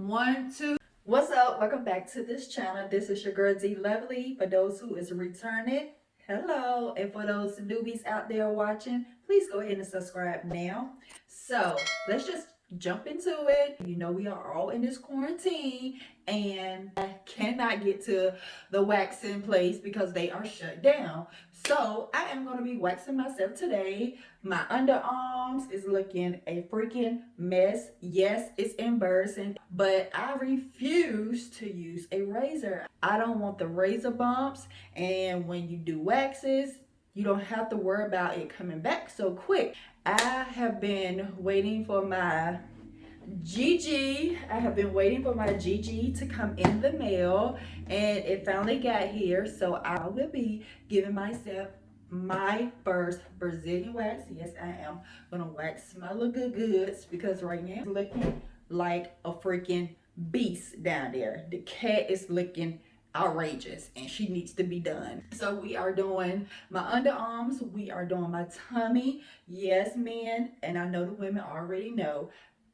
1, 2. What's up? Welcome back to this channel. This is your girl Dluvly. For those who is returning, hello. And for those newbies out there watching, please go ahead and subscribe now. So let's just jump into it. You know, we are all in this quarantine and I cannot get to the waxing place because they are shut down. So I am going to be waxing myself today. My underarms is looking a freaking mess. Yes, it's embarrassing, but I refuse to use a razor. I don't want the razor bumps, and when you do waxes, you don't have to worry about it coming back so quick. I have been waiting for my GG. I have been waiting for my GG to come in the mail, and it finally got here. So I will be giving myself my first Brazilian wax. Yes, I am gonna wax my little goods because right now it's looking like a freaking beast down there. The cat is looking outrageous and she needs to be done. So we are doing my underarms, we are doing my tummy. Yes, men, and I know the women already know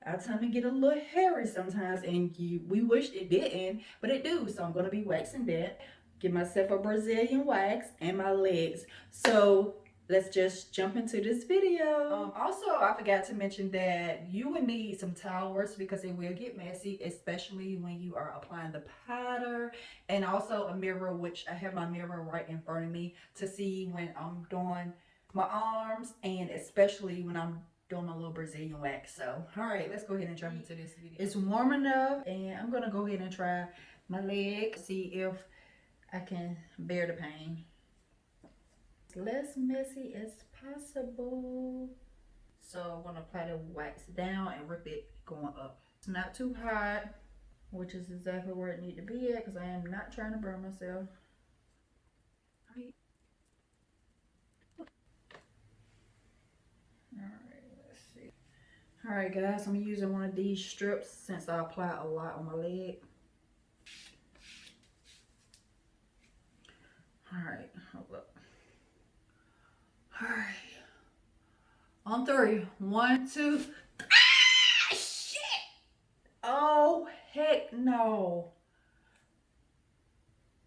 our tummy get a little hairy sometimes, and we wish it didn't, but it do. So I'm gonna be waxing that. Give myself a Brazilian wax and my legs. So let's just jump into this video. Also, I forgot to mention that you would need some towels because it will get messy, especially when you are applying the powder, and also a mirror, which I have my mirror right in front of me to see when I'm doing my arms, and especially when I'm doing my little Brazilian wax. So all right, let's go ahead and jump into this video. It's warm enough, and I'm gonna go ahead and try my leg, see if I can bear the pain. It's less messy as possible. So I'm gonna apply the wax down and rip it going up. It's not too hot, which is exactly where it needs to be at because I am not trying to burn myself. Alright, let's see. Alright guys, I'm using one of these strips since I apply a lot on my leg. Alright, hold up. Alright. On 3. 1, 2. Ah, shit! Oh, heck no.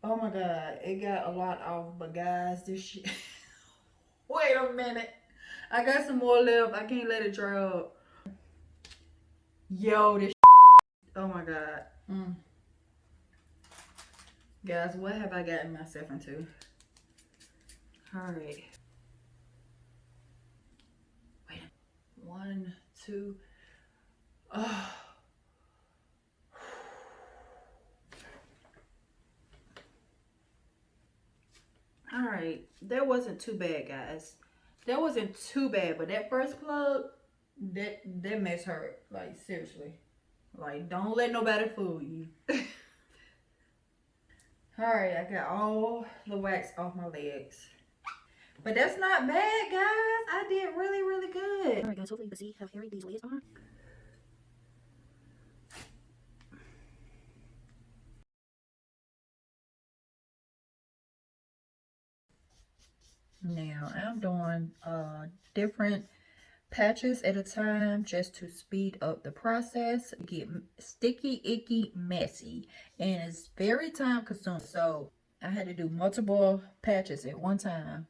Oh my god, it got a lot off, but guys, this shit. Wait a minute. I got some more left. I can't let it dry up. Yo, this oh my god. Guys, what have I gotten myself into? Alright. Wait. 1, 2. Oh. Alright. That wasn't too bad, guys. That wasn't too bad, but that first plug, that mess hurt. Like, seriously. Like, don't let nobody fool you. Alright, I got all the wax off my legs. But that's not bad, guys. I did really, really good. Alright, guys, hopefully you can see how hairy these legs are. Now, I'm doing different patches at a time just to speed up the process. Get sticky, icky, messy, and it's very time consuming. So I had to do multiple patches at one time.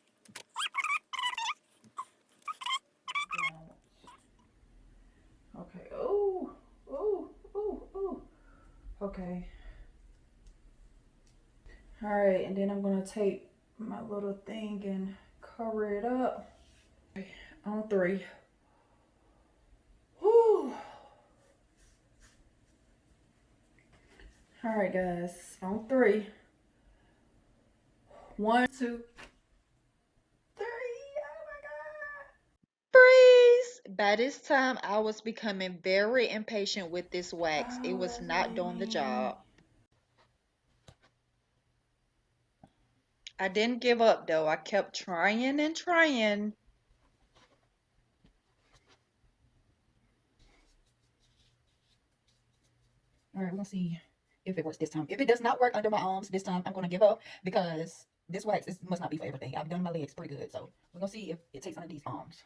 Okay. Oh, oh, oh, oh. Okay. All right, and then I'm gonna take my little thing and cover it up. Okay, on 3. Whew. All right, guys, on 3. 1, 2, 3. Oh my god. Freeze! By this time, I was becoming very impatient with this wax. It was not doing the job. I didn't give up though. I kept trying and trying. All right, we're gonna see if it works this time. If it does not work under my arms this time, I'm gonna give up because this wax must not be for everything. I've done my legs pretty good, so we're gonna see if it takes under these arms.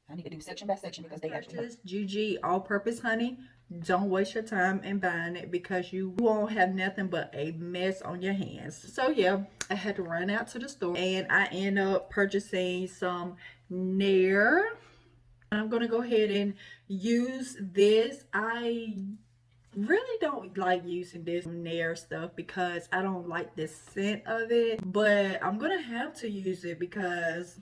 I need to do section by section because they actually purchase GG all-purpose honey. Don't waste your time in buying it because you won't have nothing but a mess on your hands. So yeah, I had to run out to the store and I end up purchasing some Nair. I'm gonna go ahead and use this. I really don't like using this Nair stuff because I don't like the scent of it, but I'm gonna have to use it because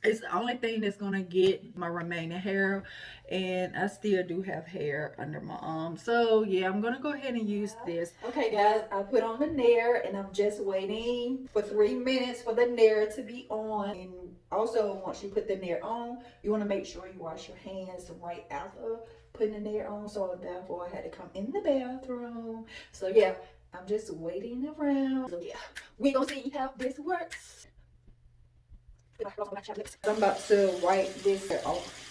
it's the only thing that's gonna get my remaining hair, and I still do have hair under my arm. So yeah, I'm gonna go ahead and use this. Okay guys, I put on the Nair and I'm just waiting for 3 minutes for the Nair to be on. And also, once you put the Nair on, you want to make sure you wash your hands right after putting the Nair on. So therefore I had to come in the bathroom. So yeah, I'm just waiting around. So yeah, we gonna see how this works. I'm about to wipe this off.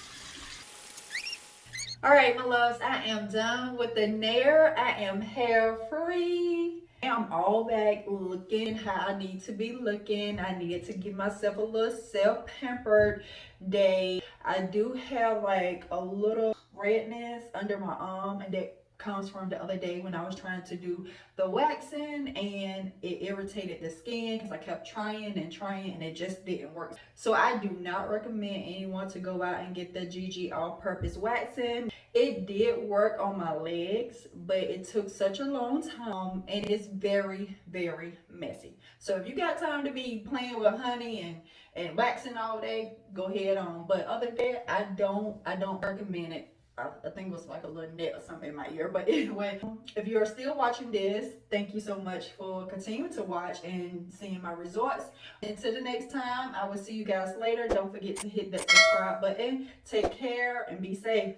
Alright my loves, I am done with the Nair. I am hair free. I'm all back looking how I need to be looking. I needed to give myself a little self-pampered day. I do have like a little redness under my arm, and that comes from the other day when I was trying to do the waxing and it irritated the skin because I kept trying and it just didn't work. So I do not recommend anyone to go out and get the GG all-purpose waxing. It did work on my legs, but it took such a long time and it's very, very messy. So if you got time to be playing with honey and waxing all day, go ahead on. But other than that, I don't recommend it. I think it was like a little net or something in my ear. But anyway, if you are still watching this, thank you so much for continuing to watch and seeing my results. Until the next time, I will see you guys later. Don't forget to hit that subscribe button. Take care and be safe.